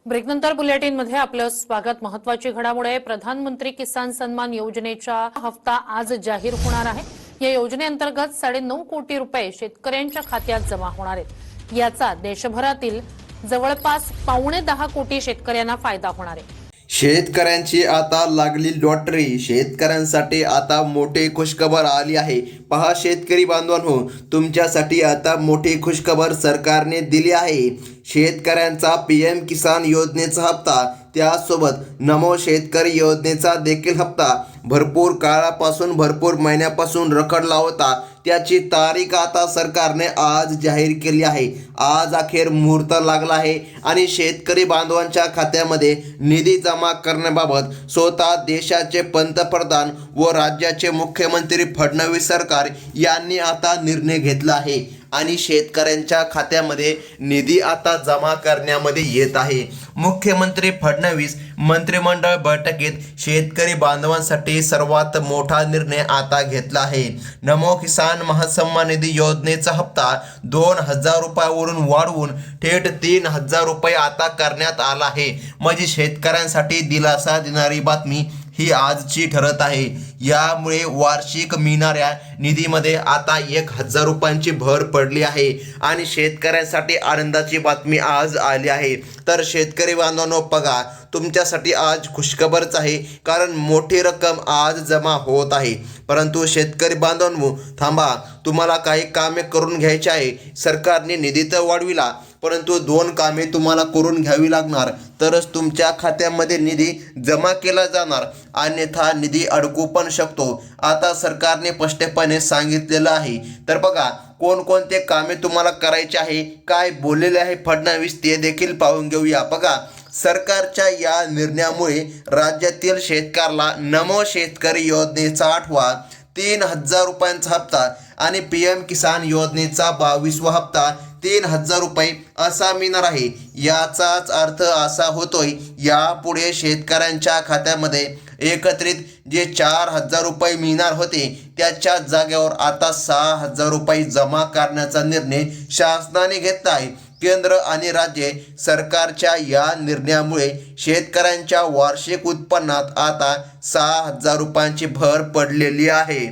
ब्रेकनंतर बुलेटिनमध्ये आपलं स्वागत। महत्त्वाची घडामोड आहे। प्रधानमंत्री किसान सन्मान योजनेचा हप्ता आज जाहीर होणार आहे। या योजनेअंतर्गत 9.5 कोटी रुपये शेतकऱ्यांच्या खात्यात जमा होणार आहेत। याचा देशभरातील जवळपास 9.25 कोटी शेतकऱ्यांना फायदा होणार आहे। शेतकऱ्यांची आता लागली लॉटरी। शेतकऱ्यांसाठी आता मोठी खुशखबर आली आहे। पहा शेतकरी बांधवांनो, तुमच्यासाठी आता मोठी खुशखबर सरकारने दिली आहे। शेतकऱ्यांचा पीएम किसान योजनेचा हप्ता, त्यासोबत नमो शेतकरी योजनेचा देखील हप्ता भरपूर काळापासून, भरपूर महिन्यापासून रखडला होता, त्याची तारीख आता सरकारने आज जाहीर केली आहे। आज अखेर मुहूर्त लागला आहे आणि शेतकरी बांधवांच्या खात्यामध्ये निधी जमा करण्याबाबत स्वतः देशाचे पंतप्रधान व राज्याचे मुख्यमंत्री फडणवीस सरकार यांनी आता निर्णय घेतला आहे आणि शेतकऱ्यांच्या खात्यामध्ये निधी आता जमा करण्यामध्ये येत आहे। मुख्यमंत्री फडणवीस मंत्रिमंडळ बैठकीत शेतकरी बांधवांसाठी सर्वात मोठा निर्णय आता घेतला आहे। नमो किसान महासन्मान निधी योजनेचा हप्ता 2,000 रुपयावरून वाढवून थेट 3,000 रुपये आता करण्यात आला आहे। म्हणजे शेतकऱ्यांसाठी दिलासा देणारी बातमी ही आजची ठरत आहे। यामुळे वार्षिक मिळणाऱ्या निधीमध्ये आता 1,000 रुपयांची भर पडली आहे आणि शेतकऱ्यांसाठी आनंदाची बातमी आज आली आहे। तर शेतकरी बांधवांनो, बघा तुमच्यासाठी आज खुशखबरच आहे, कारण मोठी रक्कम आज जमा होत आहे। परंतु शेतकरी बांधवांनो थांबा, तुम्हाला काही कामे करून घ्यायची आहे। सरकारने निधी तर वाढविला, परंतु 2 कामे तुम्हाला करून घ्यावी लागणार, तरच तुमच्या खात्यामध्ये निधी जमा केला जाणार, अन्यथा निधी अडकू पण शकतो। आता सरकारने स्पष्टपणे सांगितलेलं आहे। तर बघा कोणकोणते कामे तुम्हाला करायचे आहे, काय बोललेले आहे फडणवीस ते देखील पाहून घेऊया। बघा, सरकारच्या या निर्णयामुळे राज्यातील शेतकऱ्याला नमो शेतकरी योजनेचा 8वा 3,000 रुपयांचा हप्ता आणि पीएम किसान योजनेचा 22वा हप्ता 3,000 रुपये असा मिळणार आहे। याचाच अर्थ असा होतोय, यापुढे शेतकऱ्यांच्या खात्यामध्ये एकत्रित जे 4,000 रुपये मिळणार होते, त्याच्या जागेवर आता 6,000 रुपये जमा करण्याचा निर्णय शासनाने घेतला आहे। केंद्र आणि राज्य सरकारच्या या निर्णयामुळे शेतकऱ्यांच्या वार्षिक उत्पन्नात आता 6,000 रुपयांची भर पडलेली आहे।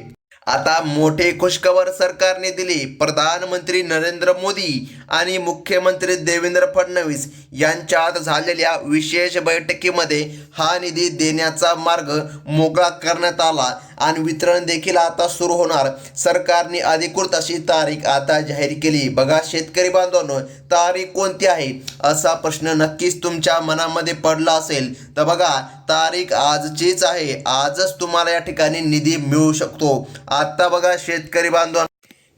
आता मोठी खुशखबर सरकारने दिली। प्रधानमंत्री नरेंद्र मोदी आणि मुख्यमंत्री देवेंद्र फडणवीस यांच्यात झालेल्या विशेष बैठकीमध्ये हा निधी देण्याचा मार्ग मोकळा करण्यात आला आणि वितरण देखील आता सुरू होणार। सरकारने अधिकृत अशी तारीख आता जाहीर केली। बघा शेतकरी बांधवांनो, तारीख कोणती आहे असा प्रश्न नक्कीच तुमच्या मनामध्ये पडला असेल, तर बघा तारीख आजचीच आहे। आजच तुम्हाला या ठिकाणी निधी मिळू शकतो। आता बघा शेतकरी बांधवांनो,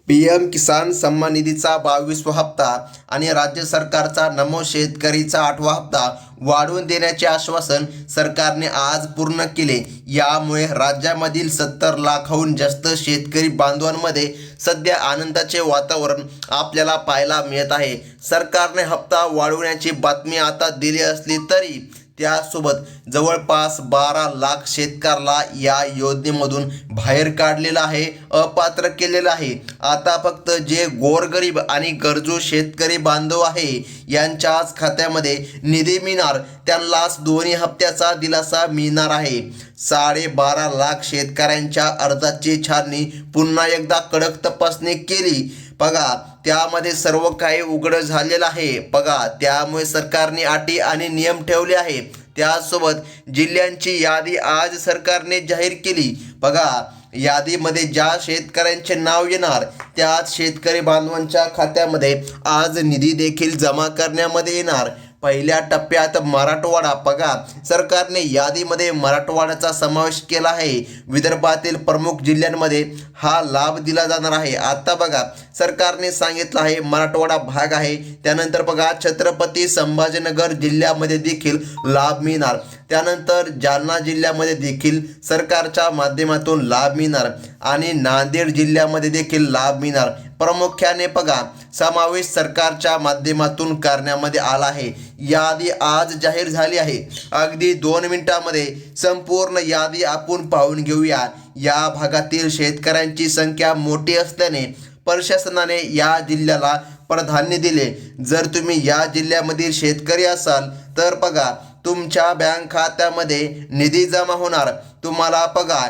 पीएम किसान सन्मान निधीचा 22वा हप्ता आणि राज्य सरकारचा नमो शेतकरीचा 8वा हप्ता वाढवून देण्याचे आश्वासन सरकारने आज पूर्ण केले। यामुळे राज्यामधील 70 लाखाहून जास्त शेतकरी बांधवांमध्ये सध्या आनंदाचे वातावरण आपल्याला पाहायला मिळत आहे। सरकारने हप्ता वाढवण्याची बातमी आता दिली असली तरी त्यासोबत जवळपास 12 लाख शेतकऱ्याला या योजनेमधून बाहेर काढलेलं आहे, अपात्र केलेलं आहे। आता फक्त जे गोरगरीब आणि गरजू शेतकरी बांधव आहे यांच्याच खात्यामध्ये निधी मिळणार, त्यांनाच दोन्ही हप्त्याचा दिलासा मिळणार आहे। 12.5 लाख शेतकऱ्यांच्या अर्जाची छाननी पुन्हा एकदा कडक तपासणी केली। बघा त्यामध्ये सर्व काही उघड झालेलं आहे। बघा त्यामुळे सरकारने अटी आणि नियम ठेवले आहे। त्यासोबत जिल्ह्यांची यादी आज सरकारने जाहीर केली। बघा यादीमध्ये ज्या शेतकऱ्यांचे नाव येणार त्याच शेतकरी बांधवांच्या खात्यामध्ये आज निधी देखील जमा करण्यामध्ये येणार। पहिल्या टप्प्यात मराठवाडा, बघा सरकारने यादीमध्ये मराठवाड्याचा समावेश केला आहे। विदर्भातील प्रमुख जिल्ह्यांमध्ये हा लाभ दिला जाणार आहे। आता बघा सरकारने सांगितलं आहे मराठवाडा भाग आहे, त्यानंतर बघा छत्रपती संभाजीनगर जिल्ह्यामध्ये देखील लाभ मिळणार, त्यानंतर जालना जिल्ह्यामध्ये देखील सरकारच्या माध्यमातून लाभ मिळणार आणि नांदेड जिल्ह्यामध्ये देखील लाभ मिळणार। प्रामुख्याने बघा समावेश सरकारच्या माध्यमातून करण्यामध्ये आला आहे। यादी आज जाहीर झाली आहे। अगदी 2 मिनिटांमध्ये संपूर्ण यादी आपण पाहून घेऊया। या भागातील शेतकऱ्यांची संख्या मोठी असल्याने प्रशासनाने या जिल्ह्याला प्राधान्य दिले। जर तुम्ही या जिल्ह्यामधील शेतकरी असाल तर बघा तुमच्या बँक खात्यामध्ये निधी जमा होणार. तुम्हाला बघा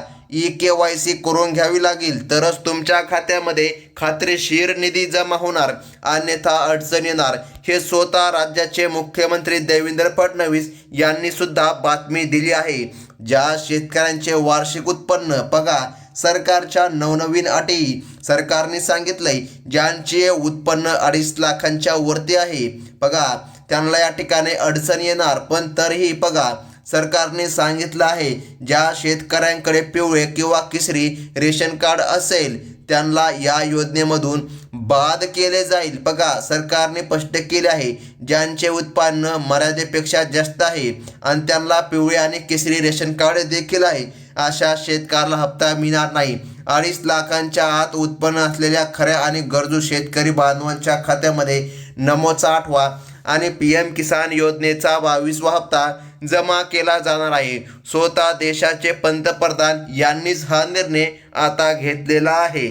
KYC करून घ्यावी लागेल तरच तुमच्या खात्यामध्ये खात्रीशीर निधी जमा होणार, अन्यथा अडचण येणार. हे स्वतः राज्याचे मुख्यमंत्री देवेंद्र फडणवीस यांनी सुद्धा बातमी दिली आहे. ज्या शेतकऱ्यांचे वार्षिक उत्पन्न बघा सरकारच्या नवनवीन अटी सरकारने सांगितलंय, ज्यांचे उत्पन्न 2.5 लाखांच्या वरती आहे बघा त्यांना या ठिकाणी अडचण येणार. पण तरीही बघा सरकारने सांगितलं आहे, ज्या शेतकऱ्यांकडे पिवळे किंवा केशरी रेशन कार्ड असेल त्यांना या योजनेमधून बाद केले जाईल. बघा सरकारने स्पष्ट केले आहे, ज्यांचे उत्पन्न मर्यादेपेक्षा जास्त आहे आणि त्यांना पिवळे आणि केशरी रेशन कार्ड देखील आहे, अशा शेतकऱ्याला हप्ता मिळणार नाही. 2.5 लाखांच्या आत उत्पन्न असलेल्या खऱ्या आणि गरजू शेतकरी बांधवांच्या खात्यामध्ये नमोचा 8वा आणि PM किसान योजनेचा 22वा हप्ता जमा केला जाणार आहे. स्वतः देशाचे पंतप्रधान यांनीच हा निर्णय आता घेतलेला आहे.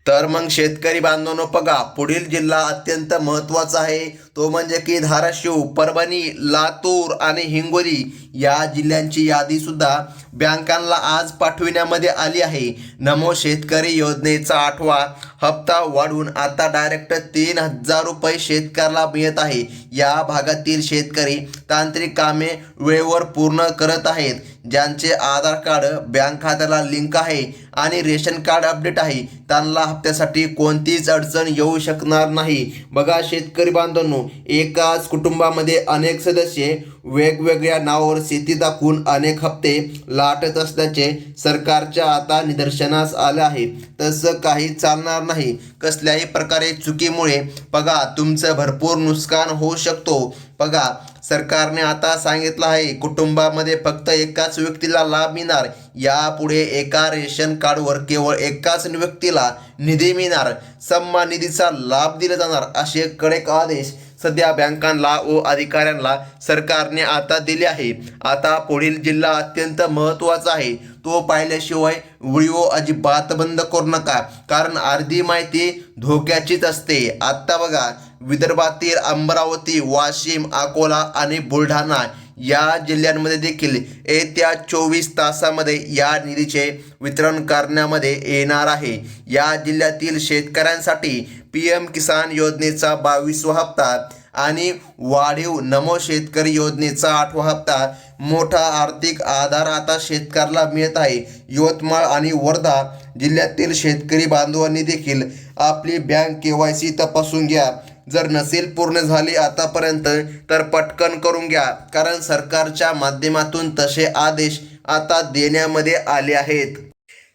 तर मग शेतकरी बांधवांनो बघा पुढील जिल्हा अत्यंत महत्त्वाचा आहे, तो म्हणजे की धाराशिव, परभणी, लातूर आणि हिंगोली या जिल्ह्यांची यादी सुद्धा बँकांना आज पाठविण्यामध्ये आली आहे. नमो शेतकरी योजनेचा 8वा हप्ता वाढून आता डायरेक्ट 3,000 रुपये शेतकऱ्याला मिळत आहे. या भागातील शेतकरी तांत्रिक कामे वेळेवर पूर्ण करत आहेत. ज्यांचे आधार कार्ड बँक खात्याला लिंक आहे आणि रेशन कार्ड अपडेट आहे त्यांना हप्त्यासाठी कोणतीच अडचण येऊ शकणार नाही. बघा शेतकरी बांधवांनो, एकाच कुटुंबामध्ये अनेक सदस्य वेगवेगळ्या नावावर शेती दाखवून अनेक हप्ते लाटत असल्याचे सरकारच्या आता निदर्शनास आले आहे. तसं काही चालणार नाही. कसल्याही प्रकारे चुकीमुळे बघा तुमचं भरपूर नुकसान होऊ शकतो. बघा सरकारने आता सांगितलं आहे, कुटुंबामध्ये फक्त एकाच व्यक्तीला लाभ मिळणार. यापुढे एका रेशन कार्डवर केवळ एकाच व्यक्तीला निधी मिळणार. सन्मान निधीचा लाभ दिला जाणार, असे कडक आदेश सध्या बँकांना व अधिकाऱ्यांना सरकारने आता दिले आहे. आता पुढील जिल्हा अत्यंत महत्त्वाचा आहे, तो पाहिल्याशिवाय व्हिडिओ अजिबात बंद करू नका, कारण अर्धी माहिती धोक्याचीच असते. आता बघा विदर्भातील अमरावती, वाशिम, अकोला आणि बुलढाणा या जिल्ह्यांमध्ये देखील येत्या 24 तासामध्ये या निधीचे वितरण करण्यामध्ये येणार आहे. या जिल्ह्यातील शेतकऱ्यांसाठी PM किसान योजनेचा 22वा हप्ता आणि वाढीव नमो शेतकरी योजनेचा 8वा हप्ता मोठा आर्थिक आधार आता शेतकऱ्याला मिळत आहे. यवतमाळ आणि वर्धा जिल्ह्यातील शेतकरी बांधवांनी देखील आपली बँक KYC तपासून घ्या. जर नसेल पूर्ण झाली आतापर्यंत तर पटकन करून घ्या, कारण सरकारच्या माध्यमातून तसे आदेश आता देण्यामध्ये आले आहेत.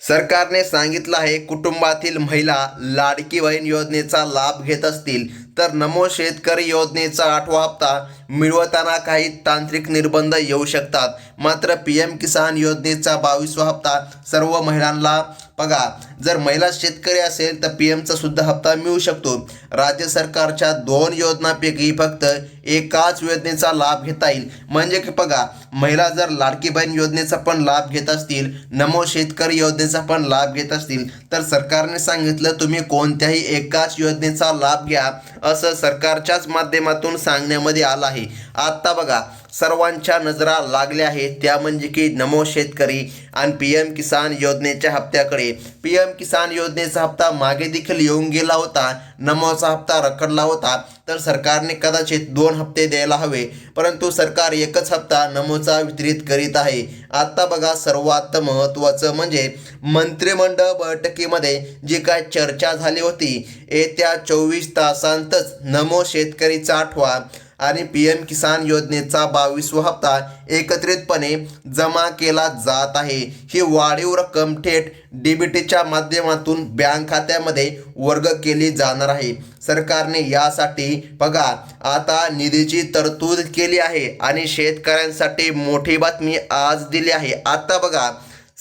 सरकारने सांगितलं आहे, कुटुंबातील महिला लाडकी बहीण योजनेचा लाभ घेत असतील तर नमो शेतकरी योजनेचा 8वा हप्ता मिळवताना काही तांत्रिक निर्बंध येऊ शकतात. मात्र PM किसान योजनेचा 22वा हप्ता सर्व महिलांना बघा जर महिला शेतकरी असेल तर PMचा सुद्धा हप्ता मिळू शकतो. राज्य सरकारच्या 2 योजनांपैकी फक्त एकाच योजनेचा लाभ घेता येईल. म्हणजे की बघा महिला जर लाडकी बहीण योजनेचा पण लाभ घेत असतील, नमो शेतकरी योजनेचा पण लाभ घेत असतील तर सरकारने सांगितलं तुम्ही कोणत्याही एकाच योजनेचा लाभ घ्या, असं सरकारच्याच माध्यमातून सांगण्यामध्ये आलं आहे. आता बघा सर्वांच्या नजरा लागल्या आहेत, त्या म्हणजे की नमो शेतकरी आणि PM किसान योजनेच्या हप्त्याकडे. PM किसान योजनेचा हप्ता मागे देखील येऊन गेला होता, नमोचा हप्ता रखडला होता, तर सरकारने कदाचित 2 हप्ते द्यायला हवे, परंतु सरकार एकच हप्ता नमोचा वितरित करीत आहे. आता बघा सर्वात महत्त्वाचं म्हणजे मंत्रिमंडळ बैठकीमध्ये जी काय चर्चा झाली होती, येत्या 24 तासांतच नमो शेतकरीचा 8वा आणि PM किसान योजनेचा 22वा हप्ता एकत्रितपणे जमा केला जात आहे. ही वाढीव रक्कम थेट DBTच्या माध्यमातून बँक खात्यामध्ये वर्ग केली जाणार आहे. सरकारने यासाठी बघा आता निधीची तरतूद केली आहे आणि शेतकऱ्यांसाठी मोठी बातमी आज दिली आहे. आता बघा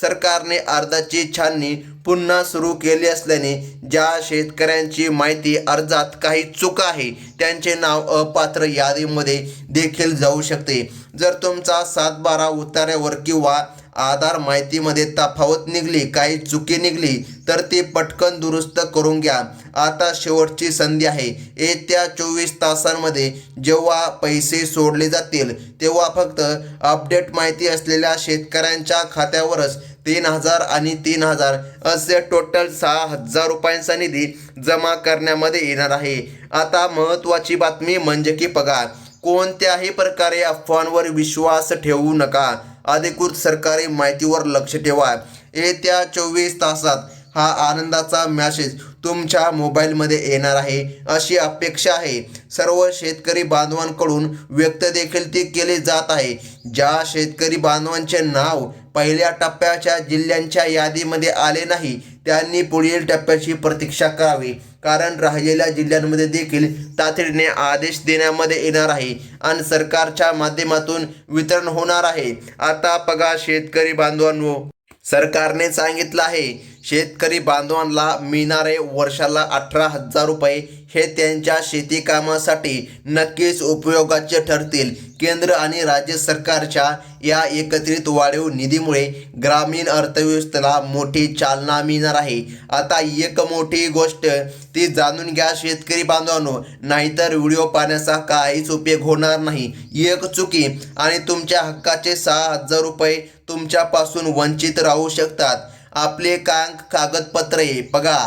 सरकारने अर्जाची छाननी पुन्हा सुरू केली असल्याने ज्या शेतकऱ्यांची माहिती अर्जात काही चूक आहे त्यांचे नाव अपात्र यादीमध्ये देखील जाऊ शकते. जर तुमचा 7/12 उतार्यावर किंवा आधार माहितीमध्ये तफावत निघली, काही चुकी निघली तर ती पटकन दुरुस्त करून घ्या. आता शेवटची संधी आहे. येत्या 24 तासांमध्ये जेव्हा पैसे सोडले जातील तेव्हा फक्त अपडेट माहिती असलेल्या शेतकऱ्यांच्या खात्यावरच 3,000 आणि 3,000 असे टोटल 6,000 रुपयांचा निधी जमा करण्यामध्ये येणार आहे. आता महत्त्वाची बातमी म्हणजे की बघा, कोणत्याही प्रकारे अफवांवर विश्वास ठेवू नका. अधिकृत सरकारी माहितीवर लक्ष ठेवा. येत्या 24 तासात हा आनंदाचा मेसेज तुमच्या मोबाईलमध्ये येणार आहे अशी अपेक्षा आहे. सर्व शेतकरी बांधवांकडून व्यक्त देखील ती केली जात आहे. ज्या शेतकरी बांधवांचे नाव पहिल्या टप्प्याच्या जिल्ह्यांच्या यादीमध्ये आले नाही त्यांनी पुढील टप्प्याची प्रतीक्षा करावी, कारण राहिलेल्या जिल्ह्यांमध्ये देखील तातडीने आदेश देण्यामध्ये येणार आहे आणि सरकारच्या माध्यमातून वितरण होणार आहे. आता बघा शेतकरी बांधवांनो, सरकारने सांगितलं आहे शेतकरी बांधवांना मिळणारे वर्षाला 18,000 रुपये हे त्यांच्या शेती कामासाठी नक्कीच उपयोगाचे ठरतील. केंद्र आणि राज्य सरकारच्या या एकत्रित वाढीव निधीमुळे ग्रामीण अर्थव्यवस्थेला मोठी चालना मिळणार आहे. आता एक मोठी गोष्ट ती जाणून घ्या शेतकरी बांधवांनो, नाहीतर व्हिडिओ पाहण्याचा काहीच उपयोग होणार नाही. एक चुकी आणि तुमच्या हक्काचे 6,000 रुपये तुमच्यापासून वंचित राहू शकतात. आपले कागदपत्रे बघा,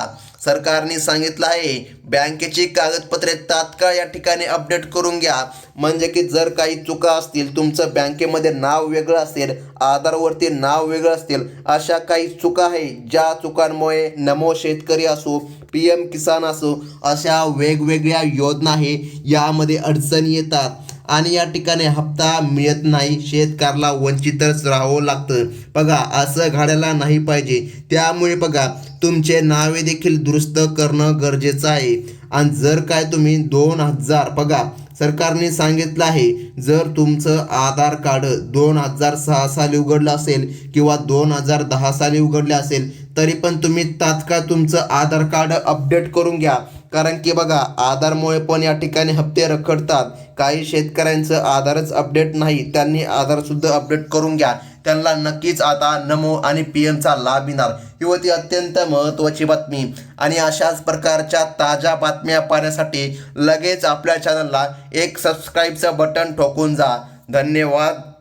सरकारने सांगितलं आहे बँकेची कागदपत्रे तात्काळ या ठिकाणी अपडेट करून घ्या. म्हणजे की जर काही चुका असतील, तुमचं बँकेमध्ये नाव वेगळं असेल, आधारवरती नाव वेगळं असतील, अशा काही चुका आहे ज्या चुकांमुळे नमो शेतकरी असो, PM किसान असो, अशा वेगवेगळ्या योजना आहे यामध्ये अडचणी येतात आणि या ठिकाणी हप्ता मिळत नाही, शेतकऱ्याला वंचितच राहावं लागतं. बघा, असं घडायला नाही पाहिजे. त्यामुळे बघा, तुमचे नावे देखील दुरुस्त करणं गरजेचं आहे. आणि जर काय तुम्ही 2,000 बघा, सरकारने सांगितलं आहे जर तुमचं आधार कार्ड 2006 साली उघडलं असेल किंवा 2010 साली उघडले असेल तरी पण तुम्ही तात्काळ तुमचं आधार कार्ड अपडेट करून घ्या. कारण की बघा, आधारमुळे पण या ठिकाणी हप्ते रखडतात. काही शेतकऱ्यांचं आधारच अपडेट नाही, त्यांनी आधारसुद्धा अपडेट करून घ्या. त्यांना नक्कीच आता नमो आणि PMचा लाभ मिळणार. ही होती अत्यंत महत्त्वाची बातमी. आणि अशाच प्रकारच्या ताज्या बातम्या पाहण्यासाठी लगेच आपल्या चॅनलला एक सबस्क्राईबचं बटन ठोकून जा. धन्यवाद.